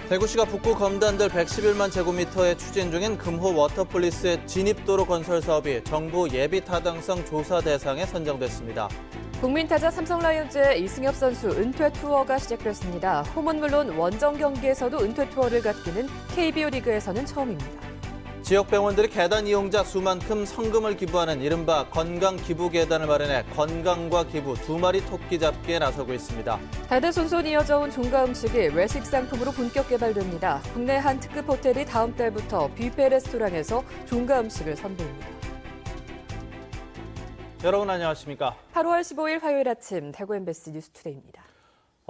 대구시가 북구 검단들 111만 제곱미터에 추진 중인 금호 워터폴리스의 진입도로 건설 사업이 정부 예비 타당성 조사 대상에 선정됐습니다. 국민타자 삼성라이온즈의 이승엽 선수 은퇴 투어가 시작됐습니다. 홈은 물론 원정 경기에서도 은퇴 투어를 갖기는 KBO 리그에서는 처음입니다. 지역 병원들이 계단 이용자 수만큼 성금을 기부하는 이른바 건강기부계단을 마련해 건강과 기부 두 마리 토끼 잡기에 나서고 있습니다. 대대손손 이어져온 종가 음식이 외식 상품으로 본격 개발됩니다. 국내 한 특급 호텔이 다음 달부터 뷔페 레스토랑에서 종가 음식을 선보입니다. 여러분 안녕하십니까? 8월 15일 화요일 아침 대구 MBC 뉴스투데이입니다.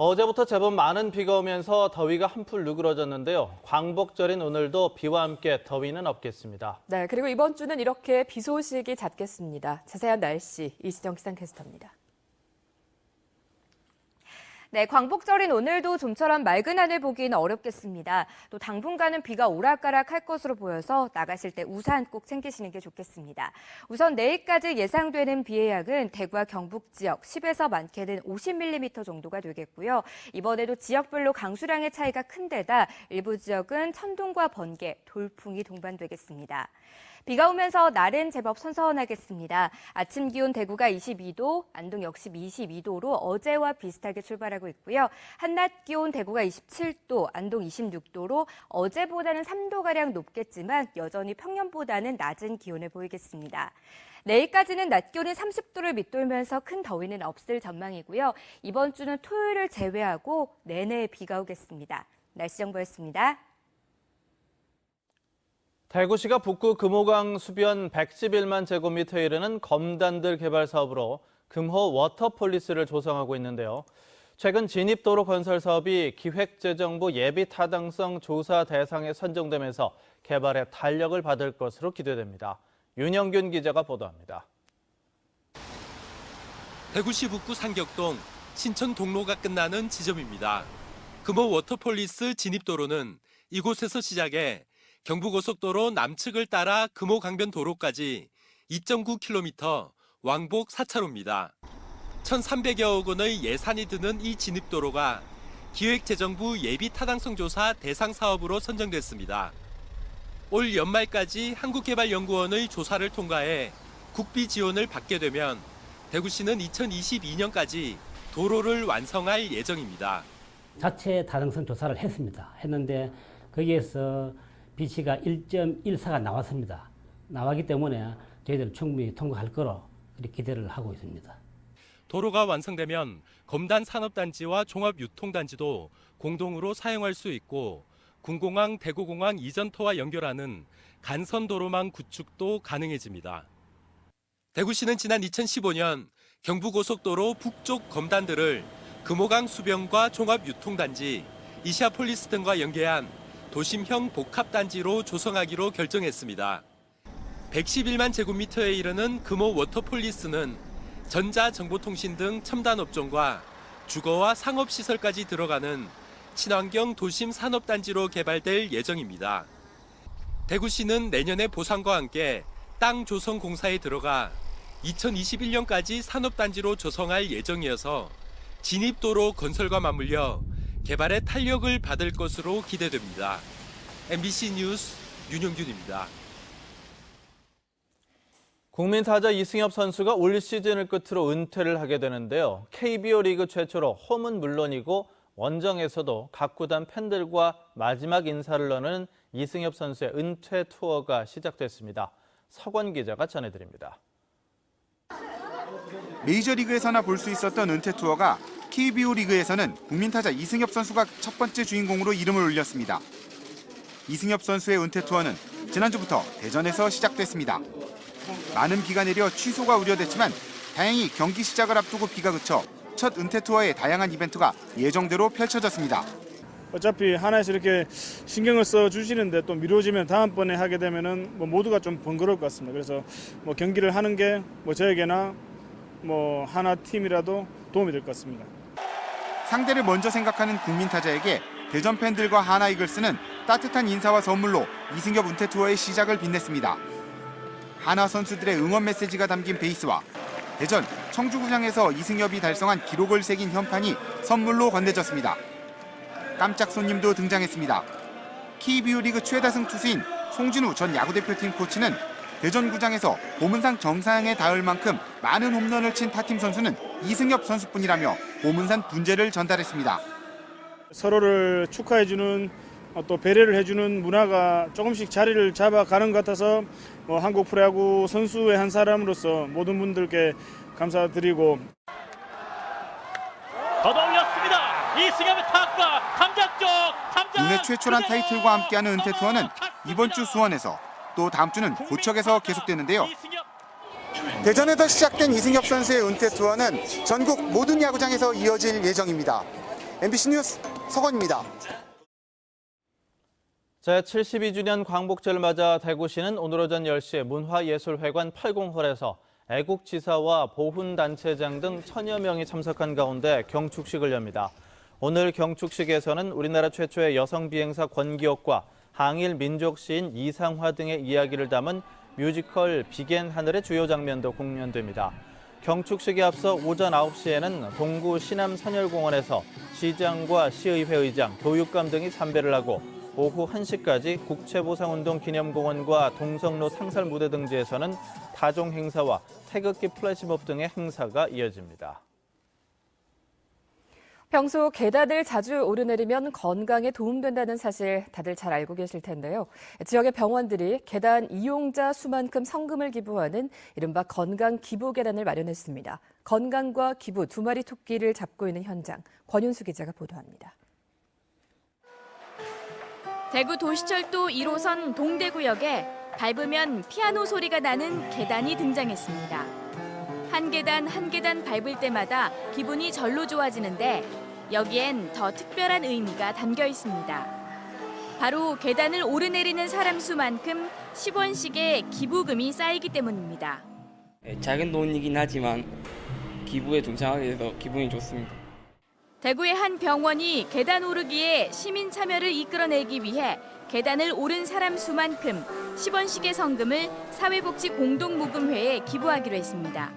어제부터 제법 많은 비가 오면서 더위가 한풀 누그러졌는데요. 광복절인 오늘도 비와 함께 더위는 없겠습니다. 네, 그리고 이번 주는 이렇게 비 소식이 잦겠습니다. 자세한 날씨 이시정 기상캐스터입니다. 네, 광복절인 오늘도 좀처럼 맑은 하늘 보기는 어렵겠습니다. 또 당분간은 비가 오락가락할 것으로 보여서 나가실 때 우산 꼭 챙기시는 게 좋겠습니다. 우선 내일까지 예상되는 비의 양은 대구와 경북 지역 10에서 많게는 50mm 정도가 되겠고요. 이번에도 지역별로 강수량의 차이가 큰 데다 일부 지역은 천둥과 번개, 돌풍이 동반되겠습니다. 비가 오면서 날은 제법 선선하겠습니다. 아침 기온 대구가 22도, 안동 역시 22도로 어제와 비슷하게 출발하고 있고요. 한낮 기온 대구가 27도, 안동 26도로 어제보다는 3도가량 높겠지만 여전히 평년보다는 낮은 기온을 보이겠습니다. 내일까지는 낮 기온이 30도를 밑돌면서 큰 더위는 없을 전망이고요. 이번 주는 토요일을 제외하고 내내 비가 오겠습니다. 날씨 정보였습니다. 대구시가 북구 금호강 수변 111만 제곱미터에 이르는 검단들 개발 사업으로 금호 워터폴리스를 조성하고 있는데요. 최근 진입도로 건설 사업이 기획재정부 예비 타당성 조사 대상에 선정되면서 개발에 탄력을 받을 것으로 기대됩니다. 윤영균 기자가 보도합니다. 대구시 북구 상격동 신천 동로가 끝나는 지점입니다. 금호 워터폴리스 진입도로는 이곳에서 시작해 경부고속도로 남측을 따라 금호강변 도로까지 2.9km 왕복 4차로입니다. 1,300여억 원의 예산이 드는 이 진입도로가 기획재정부 예비 타당성 조사 대상 사업으로 선정됐습니다. 올 연말까지 한국개발연구원의 조사를 통과해 국비 지원을 받게 되면 대구시는 2022년까지 도로를 완성할 예정입니다. 자체 타당성 조사를 했는데 거기에서 비치가 1.14가 나왔습니다. 나왔기 때문에 저희들은 충분히 통과할 거로 기대를 하고 있습니다. 도로가 완성되면 검단 산업단지와 종합유통단지도 공동으로 사용할 수 있고 군공항, 대구공항 이전터와 연결하는 간선도로망 구축도 가능해집니다. 대구시는 지난 2015년 경부고속도로 북쪽 검단들을 금호강 수변과 종합유통단지, 이시아폴리스 등과 연계한 도심형 복합단지로 조성하기로 결정했습니다. 111만 제곱미터에 이르는 금호 워터폴리스는 전자정보통신 등 첨단업종과 주거와 상업시설까지 들어가는 친환경 도심 산업단지로 개발될 예정입니다. 대구시는 내년에 보상과 함께 땅 조성 공사에 들어가 2021년까지 산업단지로 조성할 예정이어서 진입도로 건설과 맞물려 개발에 탄력을 받을 것으로 기대됩니다. MBC 뉴스 윤영균입니다. 국민타자 이승엽 선수가 올 시즌을 끝으로 은퇴를 하게 되는데요. KBO 리그 최초로 홈은 물론이고 원정에서도 각 구단 팬들과 마지막 인사를 나누는 이승엽 선수의 은퇴 투어가 시작됐습니다. 서권 기자가 전해드립니다. 메이저리그에서나 볼 수 있었던 은퇴 투어가 KBO 리그에서는 국민타자 이승엽 선수가 첫 번째 주인공으로 이름을 올렸습니다. 이승엽 선수의 은퇴 투어는 지난주부터 대전에서 시작됐습니다. 많은 비가 내려 취소가 우려됐지만 다행히 경기 시작을 앞두고 비가 그쳐 첫 은퇴 투어의 다양한 이벤트가 예정대로 펼쳐졌습니다. 어차피 하나에서 이렇게 신경을 써 주시는데 또 미뤄지면 다음번에 하게 되면은 모두가 좀 번거로울 것 같습니다. 그래서 경기를 하는 게 저에게나 하나 팀이라도 도움이 될 것 같습니다. 상대를 먼저 생각하는 국민타자에게 대전 팬들과 하나 이글스는 따뜻한 인사와 선물로 이승엽 은퇴 투어의 시작을 빛냈습니다. 하나 선수들의 응원 메시지가 담긴 베이스와 대전, 청주구장에서 이승엽이 달성한 기록을 새긴 현판이 선물로 건네졌습니다. 깜짝 손님도 등장했습니다. KBO 리그 최다승 투수인 송진우 전 야구대표팀 코치는 대전구장에서 보문상 정상에 닿을 만큼 많은 홈런을 친 타팀 선수는 이승엽 선수뿐이라며 보문산 분재를 전달했습니다. 서로를 축하해주는 또 배려를 해주는 문화가 조금씩 자리를 잡아가는 것 같아서 한국 프로야구 선수의 한 사람으로서 모든 분들께 감사드리고 걷어올렸습니다. 이승엽의 타구가 담장 쪽 국내 최초란 타이틀과 함께하는 은퇴 투어는 이번 주 수원에서 또 다음 주는 고척에서 계속되는데요. 대전에서 시작된 이승엽 선수의 은퇴 투어는 전국 모든 야구장에서 이어질 예정입니다. MBC 뉴스 서건입니다. 제72주년 광복절을 맞아 대구시는 오늘 오전 10시 문화예술회관 80홀에서 애국지사와 보훈단체장 등 1000여 명이 참석한 가운데 경축식을 엽니다. 오늘 경축식에서는 우리나라 최초의 여성 비행사 권기옥과 항일 민족 시인 이상화 등의 이야기를 담은 뮤지컬 비겐 하늘의 주요 장면도 공연됩니다. 경축식에 앞서 오전 9시에는 동구 시남 선열공원에서 시장과 시의회 의장, 교육감 등이 참배를 하고 오후 1시까지 국채보상운동 기념공원과 동성로 상설무대 등지에서는 다종 행사와 태극기 플래시몹 등의 행사가 이어집니다. 평소 계단을 자주 오르내리면 건강에 도움된다는 사실 다들 잘 알고 계실 텐데요. 지역의 병원들이 계단 이용자 수만큼 성금을 기부하는 이른바 건강 기부 계단을 마련했습니다. 건강과 기부 두 마리 토끼를 잡고 있는 현장, 권윤수 기자가 보도합니다. 대구 도시철도 1호선 동대구역에 밟으면 피아노 소리가 나는 계단이 등장했습니다. 한 계단 한 계단 밟을 때마다 기분이 절로 좋아지는데 여기엔 더 특별한 의미가 담겨 있습니다. 바로 계단을 오르내리는 사람 수만큼 10원씩의 기부금이 쌓이기 때문입니다. 작은 돈이긴 하지만 기부에 동참하게 돼서 기분이 좋습니다. 대구의 한 병원이 계단 오르기에 시민 참여를 이끌어내기 위해 계단을 오른 사람 수만큼 10원씩의 성금을 사회복지 공동모금회에 기부하기로 했습니다.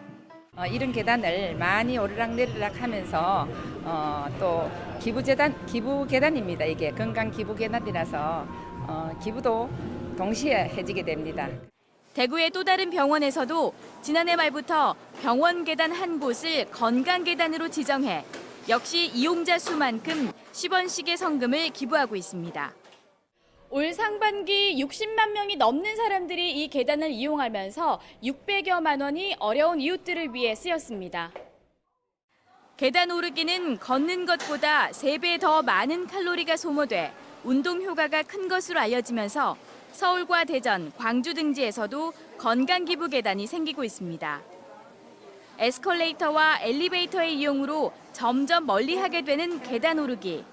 이런 계단을 많이 오르락내리락 하면서 또 기부 계단입니다. 이게 건강 기부 계단이라서 기부도 동시에 해지게 됩니다. 대구의 또 다른 병원에서도 지난해 말부터 병원 계단 한 곳을 건강 계단으로 지정해 역시 이용자 수만큼 10원씩의 성금을 기부하고 있습니다. 올 상반기 60만 명이 넘는 사람들이 이 계단을 이용하면서 600여만 원이 어려운 이웃들을 위해 쓰였습니다. 계단 오르기는 걷는 것보다 3배 더 많은 칼로리가 소모돼 운동 효과가 큰 것으로 알려지면서 서울과 대전, 광주 등지에서도 건강기부 계단이 생기고 있습니다. 에스컬레이터와 엘리베이터의 이용으로 점점 멀리하게 되는 계단 오르기.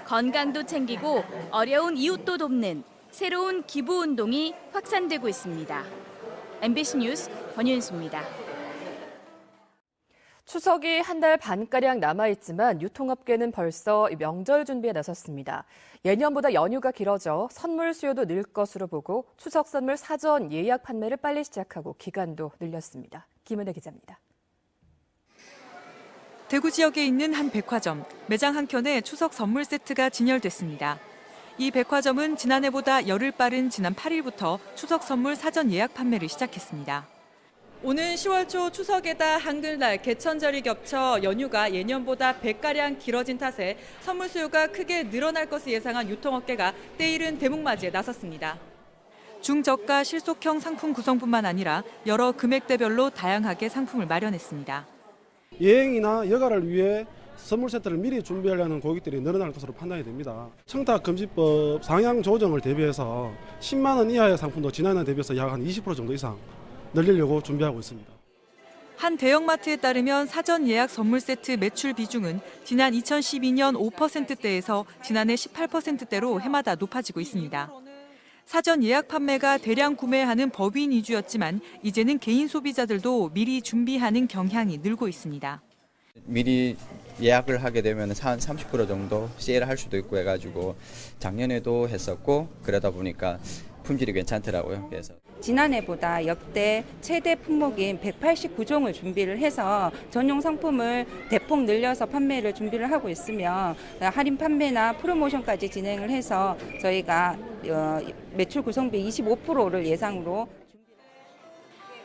건강도 챙기고 어려운 이웃도 돕는 새로운 기부 운동이 확산되고 있습니다. MBC 뉴스 권윤수입니다. 추석이 한 달 반가량 남아있지만 유통업계는 벌써 명절 준비에 나섰습니다. 예년보다 연휴가 길어져 선물 수요도 늘 것으로 보고 추석 선물 사전 예약 판매를 빨리 시작하고 기간도 늘렸습니다. 김은혜 기자입니다. 대구 지역에 있는 한 백화점, 매장 한켠에 추석 선물 세트가 진열됐습니다. 이 백화점은 지난해보다 열흘 빠른 지난 8일부터 추석 선물 사전 예약 판매를 시작했습니다. 오는 10월 초 추석에다 한글날, 개천절이 겹쳐 연휴가 예년보다 100가량 길어진 탓에 선물 수요가 크게 늘어날 것을 예상한 유통업계가 때이른 대목맞이에 나섰습니다. 중저가 실속형 상품 구성뿐만 아니라 여러 금액대별로 다양하게 상품을 마련했습니다. 여행이나 여가를 위해 선물 세트를 미리 준비하려는 고객들이 늘어날 것으로 판단이 됩니다. 청탁금지법 상향 조정을 대비해서 10만 원 이하의 상품도 지난해 대비해서 약 한 20% 정도 이상 늘리려고 준비하고 있습니다. 한 대형마트에 따르면 사전 예약 선물 세트 매출 비중은 지난 2012년 5%대에서 지난해 18%대로 해마다 높아지고 있습니다. 사전 예약 판매가 대량 구매하는 법인 위주였지만 이제는 개인 소비자들도 미리 준비하는 경향이 늘고 있습니다. 미리 예약을 하게 되면 한 30% 정도 세일을 할 수도 있고 해가지고 작년에도 했었고 그러다 보니까 품질이 괜찮더라고요. 그래서 지난해보다 역대 최대 품목인 189종을 준비를 해서 전용 상품을 대폭 늘려서 판매를 준비를 하고 있으며 할인 판매나 프로모션까지 진행을 해서 저희가 매출 구성비 25%를 예상으로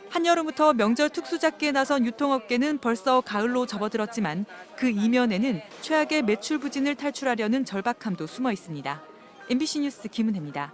한여름부터 명절 특수작기에 나선 유통업계는 벌써 가을로 접어들었지만 그 이면에는 최악의 매출 부진을 탈출하려는 절박함도 숨어 있습니다. MBC 뉴스 김은혜입니다.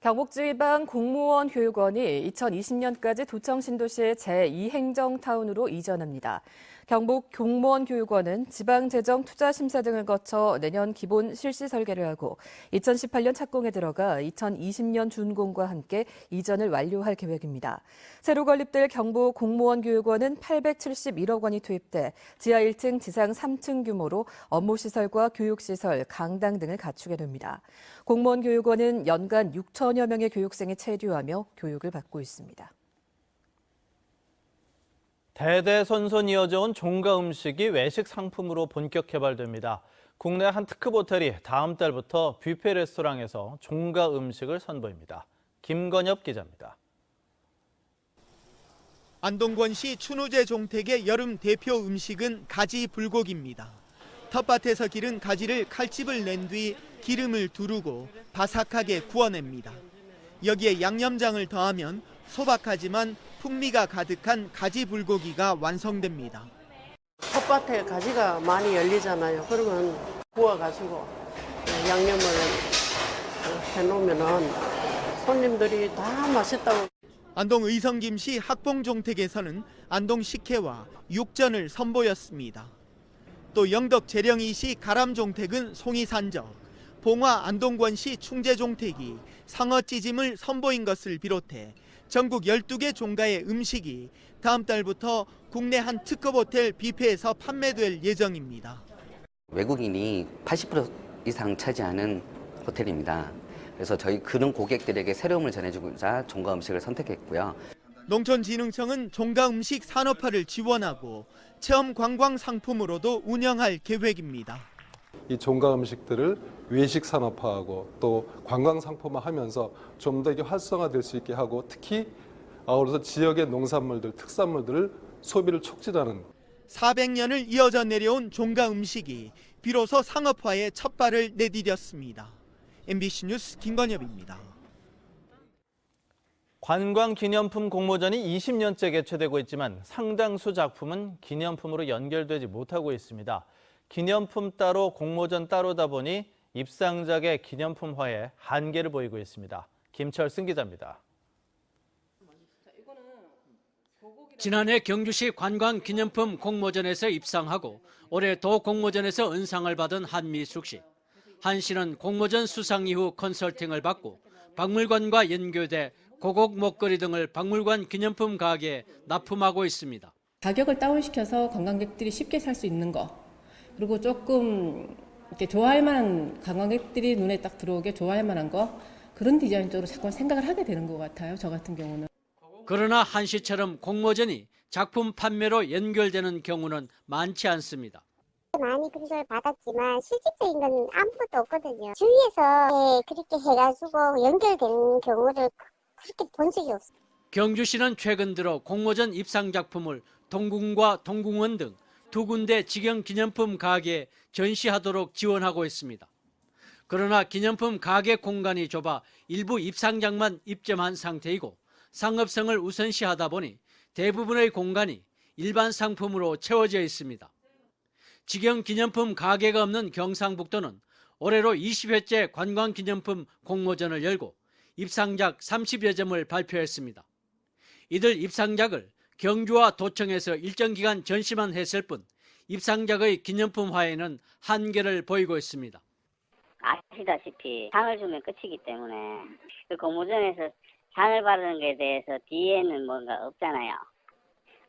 경북지방 공무원 교육원이 2020년까지 도청 신도시의 제2행정타운으로 이전합니다. 경북 공무원 교육원은 지방재정투자심사 등을 거쳐 내년 기본 실시 설계를 하고 2018년 착공에 들어가 2020년 준공과 함께 이전을 완료할 계획입니다. 새로 건립될 경북 공무원 교육원은 871억 원이 투입돼 지하 1층, 지상 3층 규모로 업무시설과 교육시설, 강당 등을 갖추게 됩니다. 공무원 교육원은 연간 6천여 명의 교육생이 체류하며 교육을 받고 있습니다. 대대손손 이어져온 종가 음식이 외식 상품으로 본격 개발됩니다. 국내 한 특급 호텔이 다음 달부터 뷔페 레스토랑에서 종가 음식을 선보입니다. 김건엽 기자입니다. 안동권시 춘우제 종택의 여름 대표 음식은 가지 불고기입니다. 텃밭에서 기른 가지를 칼집을 낸 뒤 기름을 두르고 바삭하게 구워냅니다. 여기에 양념장을 더하면 소박하지만 풍미가 가득한 가지 불고기가 완성됩니다. 텃밭에 가지가 많이 열리잖아요. 그러면 구워가지고 양념을 해놓으면 손님들이 다 맛있다고. 안동 의성김씨 학봉종택에서는 안동 식혜와 육전을 선보였습니다. 또 영덕 재령이시 가람종택은 송이산적, 봉화 안동권시 충재종택이 상어찌짐을 선보인 것을 비롯해 전국 12개 종가의 음식이 다음 달부터 국내 한 특급 호텔 뷔페에서 판매될 예정입니다. 외국인이 80% 이상 차지하는 호텔입니다. 그래서 저희 그런 고객들에게 새로움을 전해주고자 종가 음식을 선택했고요. 농촌진흥청은 종가 음식 산업화를 지원하고 체험 관광 상품으로도 운영할 계획입니다. 이 종가 음식들을 외식 산업화하고 또 관광 상품화하면서 좀 더 활성화될 수 있게 하고 특히 아울러서 지역의 농산물들, 특산물들을 소비를 촉진하는 400년을 이어져 내려온 종가 음식이 비로소 상업화의 첫 발을 내디뎠습니다. MBC 뉴스 김건엽입니다. 관광기념품 공모전이 20년째 개최되고 있지만 상당수 작품은 기념품으로 연결되지 못하고 있습니다. 기념품 따로 공모전 따로다 보니 입상작의 기념품화에 한계를 보이고 있습니다. 김철승 기자입니다. 지난해 경주시 관광기념품 공모전에서 입상하고 올해 도공모전에서 은상을 받은 한미숙 씨. 한 씨는 공모전 수상 이후 컨설팅을 받고 박물관과 연계돼 고국 목걸이 등을 박물관 기념품 가게에 납품하고 있습니다. 가격을 다운시켜서 관광객들이 쉽게 살 수 있는 거, 그리고 조금 이렇게 좋아할 만한, 관광객들이 눈에 딱 들어오게 좋아할 만한 거, 그런 디자인 쪽으로 자꾸 생각을 하게 되는 것 같아요. 저 같은 경우는. 그러나 한 씨처럼 공모전이 작품 판매로 연결되는 경우는 많지 않습니다. 많이 그걸 받았지만 실질적인 건 아무것도 없거든요. 주위에서 그렇게 해가지고 연결되는 경우를 그렇게 본 적이 없어요. 경주시는 최근 들어 공모전 입상 작품을 동궁과 동궁원 등 두 군데 직영 기념품 가게에 전시하도록 지원하고 있습니다. 그러나 기념품 가게 공간이 좁아 일부 입상작만 입점한 상태이고 상업성을 우선시하다 보니 대부분의 공간이 일반 상품으로 채워져 있습니다. 직영 기념품 가게가 없는 경상북도는 올해로 20회째 관광기념품 공모전을 열고 입상작 30여 점을 발표했습니다. 이들 입상작을 경주와 도청에서 일정 기간 전시만 했을 뿐 입상작의 기념품화에는 한계를 보이고 있습니다. 아시다시피 상을 주면 끝이기 때문에 그 공모전에서 상을 받는 것에 대해서 뒤에는 뭔가 없잖아요.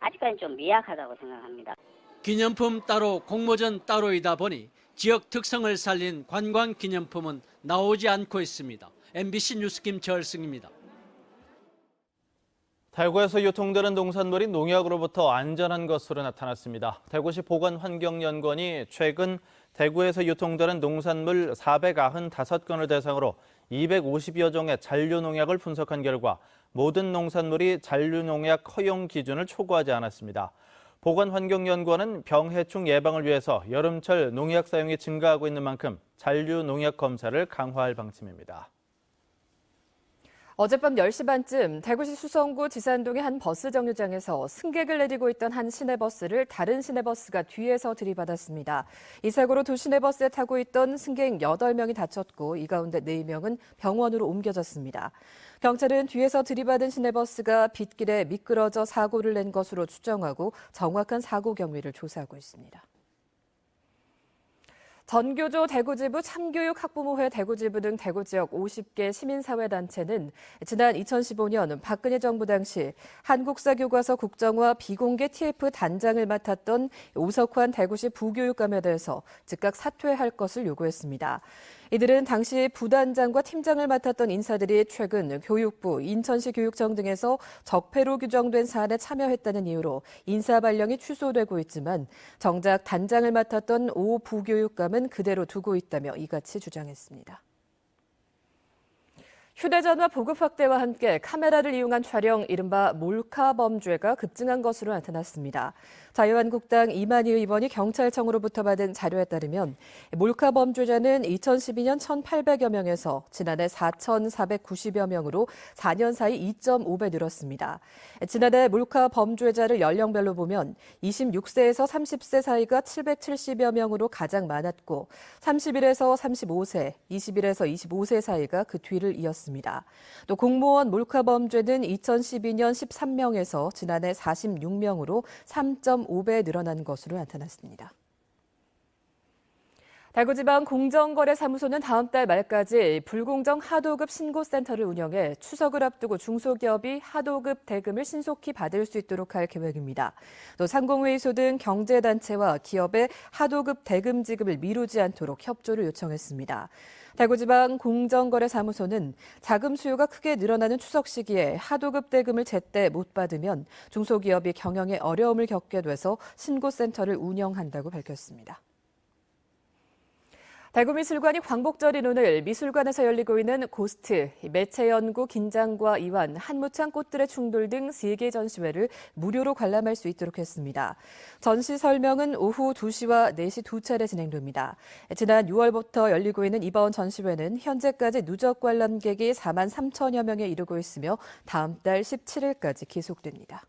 아직까지는 좀 미약하다고 생각합니다. 기념품 따로 공모전 따로이다 보니 지역 특성을 살린 관광기념품은 나오지 않고 있습니다. MBC 뉴스 김철승입니다. 대구에서 유통되는 농산물이 농약으로부터 안전한 것으로 나타났습니다. 대구시 보건환경연구원이 최근 대구에서 유통되는 농산물 495건을 대상으로 250여 종의 잔류농약을 분석한 결과 모든 농산물이 잔류농약 허용 기준을 초과하지 않았습니다. 보건환경연구원은 병해충 예방을 위해서 여름철 농약 사용이 증가하고 있는 만큼 잔류농약 검사를 강화할 방침입니다. 어젯밤 10시 반쯤 대구시 수성구 지산동의 한 버스 정류장에서 승객을 내리고 있던 한 시내버스를 다른 시내버스가 뒤에서 들이받았습니다. 이 사고로 두 시내버스에 타고 있던 승객 8명이 다쳤고 이 가운데 4명은 병원으로 옮겨졌습니다. 경찰은 뒤에서 들이받은 시내버스가 빗길에 미끄러져 사고를 낸 것으로 추정하고 정확한 사고 경위를 조사하고 있습니다. 전교조 대구지부 참교육 학부모회 대구지부 등 대구 지역 50개 시민사회단체는 지난 2015년 박근혜 정부 당시 한국사교과서 국정화 비공개 TF 단장을 맡았던 오석환 대구시 부교육감에 대해서 즉각 사퇴할 것을 요구했습니다. 이들은 당시 부단장과 팀장을 맡았던 인사들이 최근 교육부, 인천시 교육청 등에서 적폐로 규정된 사안에 참여했다는 이유로 인사 발령이 취소되고 있지만 정작 단장을 맡았던 오 부교육감은 그대로 두고 있다며 이같이 주장했습니다. 휴대전화 보급 확대와 함께 카메라를 이용한 촬영, 이른바 몰카 범죄가 급증한 것으로 나타났습니다. 자유한국당 이만희 의원이 경찰청으로부터 받은 자료에 따르면 몰카 범죄자는 2012년 1,800여 명에서 지난해 4,490여 명으로 4년 사이 2.5배 늘었습니다. 지난해 몰카 범죄자를 연령별로 보면 26세에서 30세 사이가 770여 명으로 가장 많았고 31에서 35세, 21에서 25세 사이가 그 뒤를 이었습니다. 또 공무원 몰카 범죄는 2012년 13명에서 지난해 46명으로 3.5배 늘어난 것으로 나타났습니다. 대구지방공정거래사무소는 다음 달 말까지 불공정 하도급 신고센터를 운영해 추석을 앞두고 중소기업이 하도급 대금을 신속히 받을 수 있도록 할 계획입니다. 또 상공회의소 등 경제단체와 기업의 하도급 대금 지급을 미루지 않도록 협조를 요청했습니다. 대구지방공정거래사무소는 자금 수요가 크게 늘어나는 추석 시기에 하도급 대금을 제때 못 받으면 중소기업이 경영에 어려움을 겪게 돼서 신고센터를 운영한다고 밝혔습니다. 대구미술관이 광복절인 오늘 미술관에서 열리고 있는 고스트, 매체연구, 긴장과 이완, 한무창 꽃들의 충돌 등 3개 전시회를 무료로 관람할 수 있도록 했습니다. 전시 설명은 오후 2시와 4시 2차례 진행됩니다. 지난 6월부터 열리고 있는 이번 전시회는 현재까지 누적 관람객이 4만 3천여 명에 이르고 있으며 다음 달 17일까지 계속됩니다.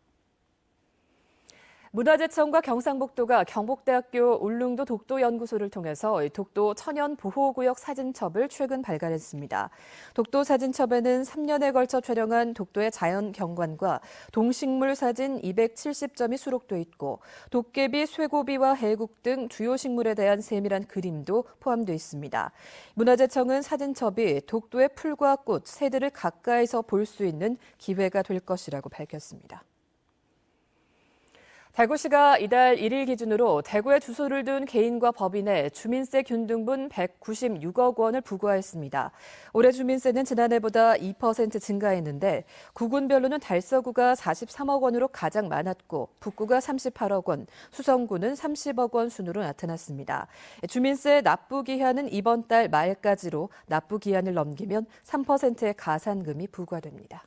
문화재청과 경상북도가 경북대학교 울릉도 독도연구소를 통해서 독도 천연보호구역 사진첩을 최근 발간했습니다. 독도 사진첩에는 3년에 걸쳐 촬영한 독도의 자연 경관과 동식물 사진 270점이 수록돼 있고 도깨비, 쇠고비와 해국 등 주요 식물에 대한 세밀한 그림도 포함되어 있습니다. 문화재청은 사진첩이 독도의 풀과 꽃, 새들을 가까이서 볼 수 있는 기회가 될 것이라고 밝혔습니다. 대구시가 이달 1일 기준으로 대구에 주소를 둔 개인과 법인에 주민세 균등분 196억 원을 부과했습니다. 올해 주민세는 지난해보다 2% 증가했는데 구군별로는 달서구가 43억 원으로 가장 많았고 북구가 38억 원, 수성구는 30억 원 순으로 나타났습니다. 주민세 납부 기한은 이번 달 말까지로 납부 기한을 넘기면 3%의 가산금이 부과됩니다.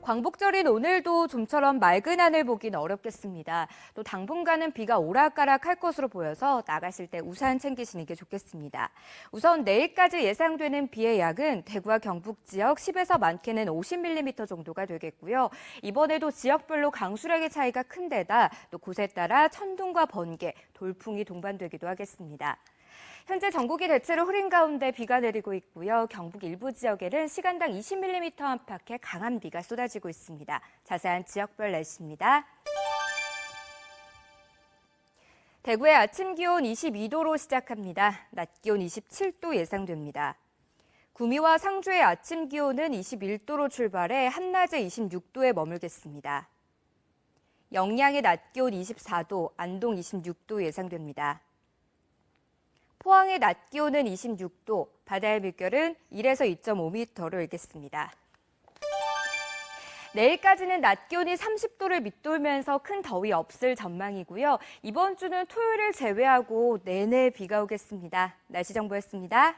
광복절인 오늘도 좀처럼 맑은 하늘 보긴 어렵겠습니다. 또 당분간은 비가 오락가락할 것으로 보여서 나가실 때 우산 챙기시는 게 좋겠습니다. 우선 내일까지 예상되는 비의 양은 대구와 경북 지역 10에서 많게는 50mm 정도가 되겠고요. 이번에도 지역별로 강수량의 차이가 큰 데다 또 곳에 따라 천둥과 번개, 돌풍이 동반되기도 하겠습니다. 현재 전국이 대체로 흐린 가운데 비가 내리고 있고요. 경북 일부 지역에는 시간당 20mm 안팎의 강한 비가 쏟아지고 있습니다. 자세한 지역별 날씨입니다. 대구의 아침 기온 22도로 시작합니다. 낮 기온 27도 예상됩니다. 구미와 상주의 아침 기온은 21도로 출발해 한낮에 26도에 머물겠습니다. 영양의 낮 기온 24도, 안동 26도 예상됩니다. 포항의 낮 기온은 26도, 바다의 물결은 1에서 2.5m로 일겠습니다. 내일까지는 낮 기온이 30도를 밑돌면서 큰 더위 없을 전망이고요. 이번 주는 토요일을 제외하고 내내 비가 오겠습니다. 날씨 정보였습니다.